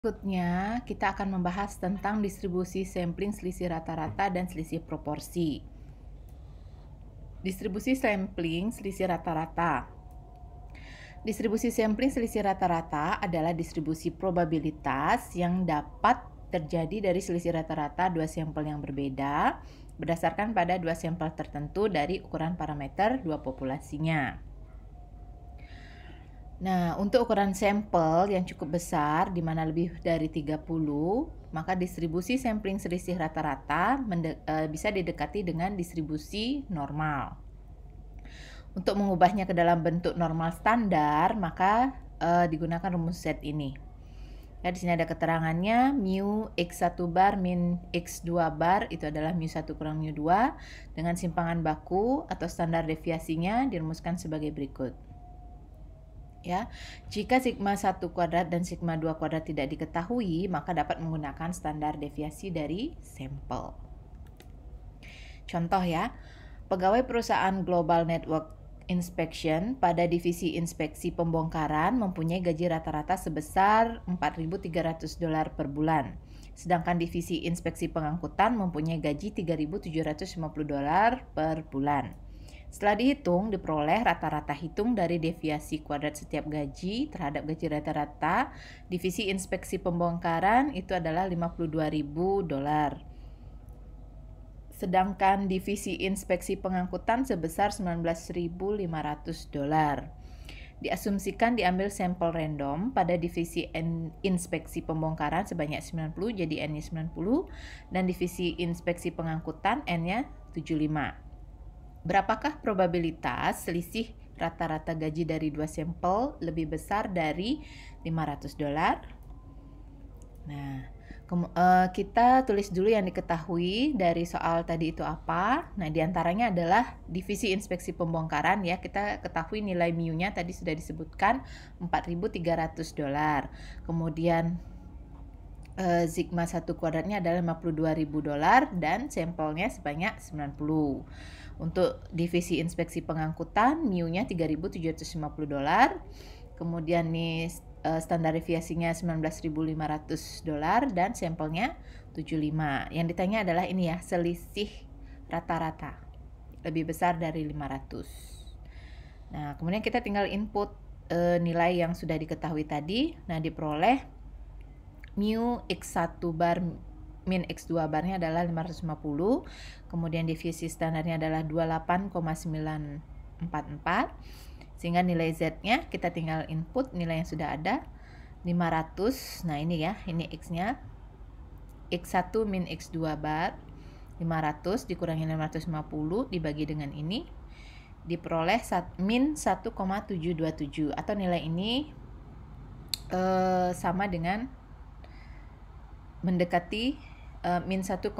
Berikutnya, kita akan membahas tentang distribusi sampling selisih rata-rata dan selisih proporsi. Distribusi sampling selisih rata-rata. Distribusi sampling selisih rata-rata adalah distribusi probabilitas yang dapat terjadi dari selisih rata-rata dua sampel yang berbeda berdasarkan pada dua sampel tertentu dari ukuran parameter dua populasinya. Nah, untuk ukuran sampel yang cukup besar, di mana lebih dari 30, maka distribusi sampling selisih rata-rata bisa didekati dengan distribusi normal. Untuk mengubahnya ke dalam bentuk normal standar, maka digunakan rumus Z ini. Ya, di sini ada keterangannya, mu x1 bar min x2 bar itu adalah mu1 kurang mu2 dengan simpangan baku atau standar deviasinya dirumuskan sebagai berikut. Ya, jika sigma 1 kuadrat dan sigma 2 kuadrat tidak diketahui, maka dapat menggunakan standar deviasi dari sampel. Contoh ya, pegawai perusahaan Global Network Inspection pada divisi inspeksi pembongkaran mempunyai gaji rata-rata sebesar $4.300 per bulan. Sedangkan divisi inspeksi pengangkutan mempunyai gaji $3.750 per bulan. Setelah dihitung, diperoleh rata-rata hitung dari deviasi kuadrat setiap gaji terhadap gaji rata-rata divisi inspeksi pembongkaran itu adalah $52.000. Sedangkan divisi inspeksi pengangkutan sebesar $19.500. Diasumsikan diambil sampel random pada divisi inspeksi pembongkaran sebanyak 90, jadi N-nya 90, dan divisi inspeksi pengangkutan N-nya 75. Berapakah probabilitas selisih rata-rata gaji dari dua sampel lebih besar dari $500? Nah, kita tulis dulu yang diketahui dari soal tadi itu apa. Nah, diantaranya adalah divisi inspeksi pembongkaran ya. Kita ketahui nilai mu-nya tadi sudah disebutkan $4.300. Kemudian sigma 1 kuadratnya adalah $52.000 dan sampelnya sebanyak 90. Untuk divisi inspeksi pengangkutan, mu-nya $3.750. Kemudian nih standar deviasinya $19.500 dan sampelnya 75. Yang ditanya adalah ini ya, selisih rata-rata lebih besar dari 500. Nah, kemudian kita tinggal input nilai yang sudah diketahui tadi. Nah, diperoleh mu x1 bar min x2 barnya adalah 550, kemudian divisi standarnya adalah 28,944, sehingga nilai Z-nya kita tinggal input nilai yang sudah ada 500. Nah ini ya, ini X-nya x1 min x2 bar 500 dikurangi 550 dibagi dengan ini diperoleh min 1,727 atau nilai ini sama dengan mendekati min 1,73.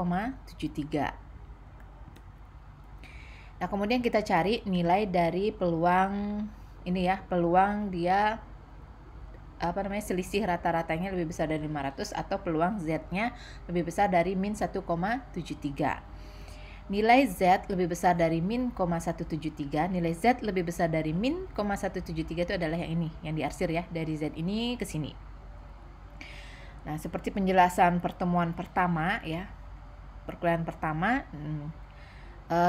Nah, kemudian kita cari nilai dari peluang ini ya, peluang dia selisih rata-ratanya lebih besar dari 500 atau peluang Z-nya lebih besar dari min 1,73. Nilai Z lebih besar dari min 0,173, nilai Z lebih besar dari min 0,173 itu adalah yang ini, yang diarsir ya, dari Z ini ke sini. Nah, seperti penjelasan pertemuan pertama ya, perkuliahan pertama,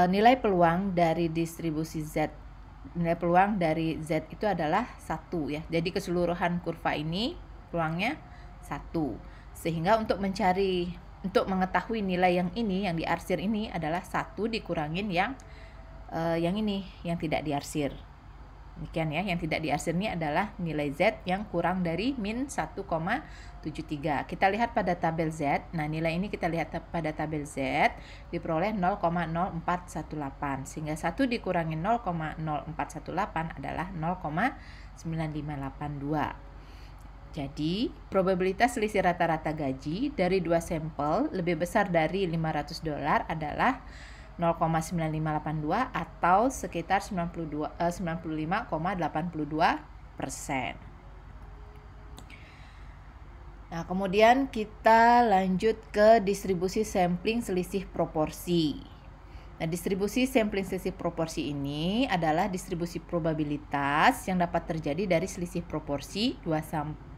nilai peluang dari distribusi Z, nilai peluang dari Z itu adalah 1 ya. Jadi keseluruhan kurva ini peluangnya 1. Sehingga untuk mengetahui nilai yang ini, yang diarsir ini adalah 1 dikurangin yang ini, yang tidak diarsir. Demikian ya, yang tidak diarsir ini adalah nilai Z yang kurang dari min 1,73. Kita lihat pada tabel Z. Nah, nilai ini kita lihat pada tabel Z diperoleh 0,0418. Sehingga 1 dikurangi 0,0418 adalah 0,9582. Jadi, probabilitas selisih rata-rata gaji dari dua sampel lebih besar dari $500 adalah 0,9582 atau sekitar 95,82%. Nah, kemudian kita lanjut ke distribusi sampling selisih proporsi. Nah, distribusi sampling selisih proporsi ini adalah distribusi probabilitas yang dapat terjadi dari selisih proporsi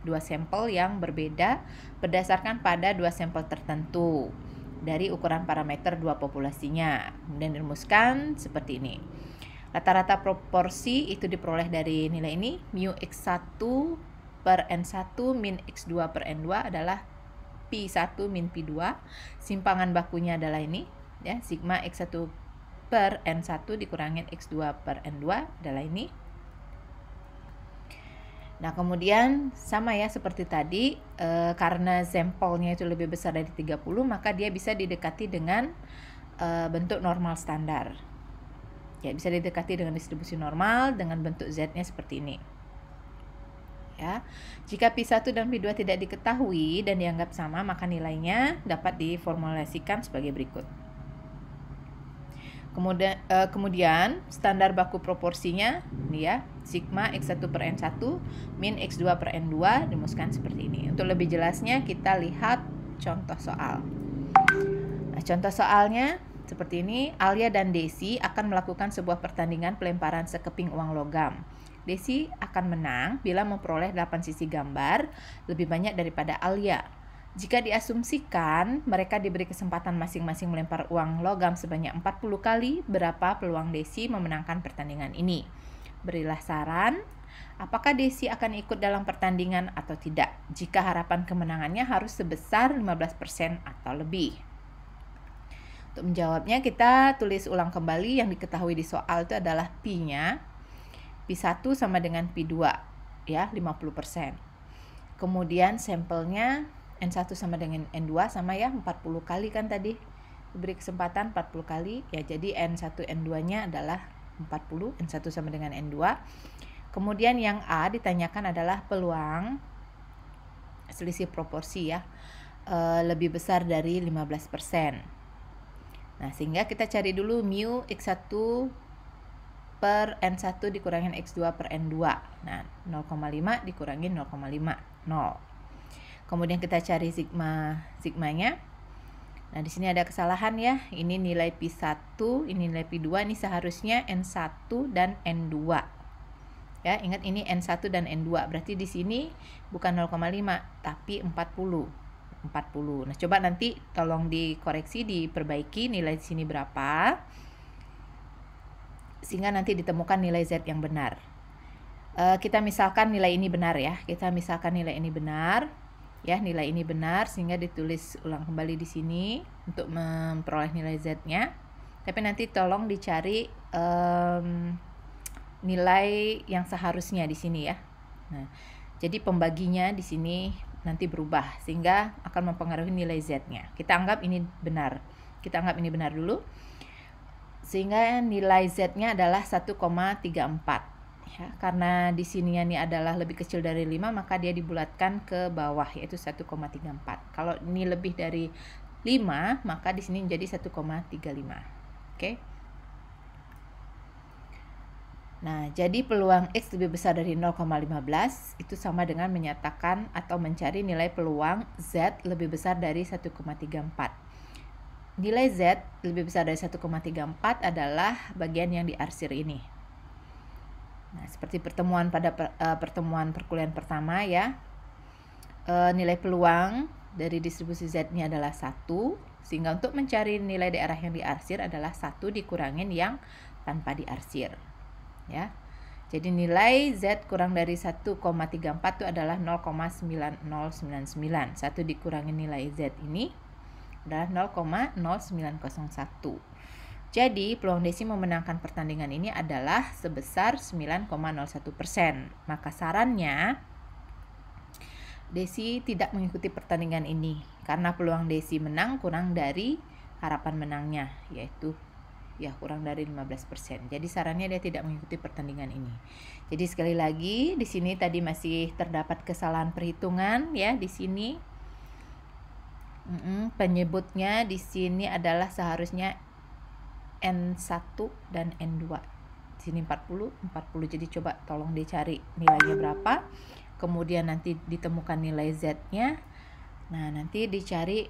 dua sampel yang berbeda berdasarkan pada dua sampel tertentu dari ukuran parameter dua populasinya. Kemudian dirumuskan seperti ini. Rata-rata proporsi itu diperoleh dari nilai ini, mu x1 per n1 min x2 per n2 adalah P1 min P2. Simpangan bakunya adalah ini, ya, sigma x1 per n1 dikurangin x2 per n2 adalah ini. Nah, kemudian sama ya seperti tadi, karena sampelnya itu lebih besar dari 30, maka dia bisa didekati dengan bentuk normal standar. Ya, bisa didekati dengan distribusi normal dengan bentuk Z-nya seperti ini. Ya, jika P1 dan P2 tidak diketahui dan dianggap sama, maka nilainya dapat diformulasikan sebagai berikut. Kemudian standar baku proporsinya ini ya, sigma x1 per n1 min x2 per n2 dirumuskan seperti ini. Untuk lebih jelasnya kita lihat contoh soal. Nah, contoh soalnya seperti ini. Alia dan Desi akan melakukan sebuah pertandingan pelemparan sekeping uang logam. Desi akan menang bila memperoleh 8 sisi gambar lebih banyak daripada Alia. Jika diasumsikan mereka diberi kesempatan masing-masing melempar uang logam sebanyak 40 kali, berapa peluang Desi memenangkan pertandingan ini? Berilah saran, apakah Desi akan ikut dalam pertandingan atau tidak? Jika harapan kemenangannya harus sebesar 15% atau lebih. Untuk menjawabnya kita tulis ulang kembali yang diketahui di soal itu adalah P-nya. P1 sama dengan P2 ya, 50%. Kemudian sampelnya N1 sama dengan N2 sama ya 40 kali kan tadi. Diberi kesempatan 40 kali ya, jadi N1 N2-nya adalah 40, N1 sama dengan N2. Kemudian yang A ditanyakan adalah peluang selisih proporsi ya, lebih besar dari 15%. Nah, sehingga kita cari dulu mu x1 per N1 dikurangin X2 per N2. Nah, 0,5 dikurangin 0,5, 0. Kemudian kita cari sigmanya. Nah, di sini ada kesalahan ya. Ini nilai P1, ini nilai P2, ini seharusnya N1 dan N2. Ya, ingat ini N1 dan N2. Berarti di sini bukan 0,5 tapi 40. Nah, coba nanti tolong dikoreksi, diperbaiki nilai di sini berapa, sehingga nanti ditemukan nilai Z yang benar. Kita misalkan nilai ini benar ya. Kita misalkan nilai ini benar. Ya, nilai ini benar sehingga ditulis ulang kembali di sini untuk memperoleh nilai Z-nya. Tapi nanti tolong dicari nilai yang seharusnya di sini ya. Nah, jadi pembaginya di sini nanti berubah sehingga akan mempengaruhi nilai Z-nya. Kita anggap ini benar. Kita anggap ini benar dulu. Sehingga nilai Z-nya adalah 1,34. Ya, karena di sininya ini adalah lebih kecil dari 5, maka dia dibulatkan ke bawah yaitu 1,34. Kalau ini lebih dari 5, maka di sini menjadi 1,35. Oke. Nah, jadi peluang X lebih besar dari 0,15 itu sama dengan menyatakan atau mencari nilai peluang Z lebih besar dari 1,34. Nilai Z lebih besar dari 1,34 adalah bagian yang diarsir ini. Nah, seperti pertemuan pada pertemuan perkuliahan pertama ya. Nilai peluang dari distribusi Z-nya adalah 1, sehingga untuk mencari nilai daerah yang diarsir adalah 1 dikurangin yang tanpa diarsir. Ya. Jadi nilai Z kurang dari 1,34 itu adalah 0,9099. 1 dikurangin nilai Z ini adalah 0,0901. Jadi peluang Desi memenangkan pertandingan ini adalah sebesar 9,01%. Maka sarannya Desi tidak mengikuti pertandingan ini karena peluang Desi menang kurang dari harapan menangnya, yaitu ya kurang dari 15%. Jadi sarannya dia tidak mengikuti pertandingan ini. Jadi sekali lagi di sini tadi masih terdapat kesalahan perhitungan ya di sini. Penyebutnya di sini adalah seharusnya N1 dan N2. Di sini 40. Jadi coba tolong dicari nilainya berapa. Kemudian nanti ditemukan nilai Z-nya. Nah, nanti dicari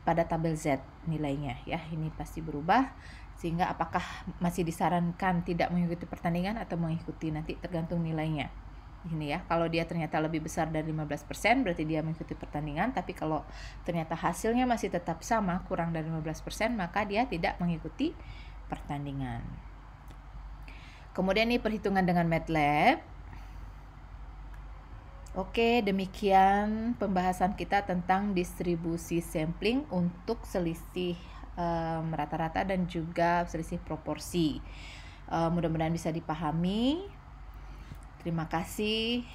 pada tabel Z nilainya ya. Ini pasti berubah sehingga apakah masih disarankan tidak mengikuti pertandingan atau mengikuti, nanti tergantung nilainya. Ini ya, kalau dia ternyata lebih besar dari 15%, berarti dia mengikuti pertandingan. Tapi kalau ternyata hasilnya masih tetap sama, kurang dari 15%, maka dia tidak mengikuti pertandingan. Kemudian nih perhitungan dengan MATLAB. Oke, demikian pembahasan kita tentang distribusi sampling untuk selisih rata-rata dan juga selisih proporsi. Mudah-mudahan bisa dipahami. Terima kasih.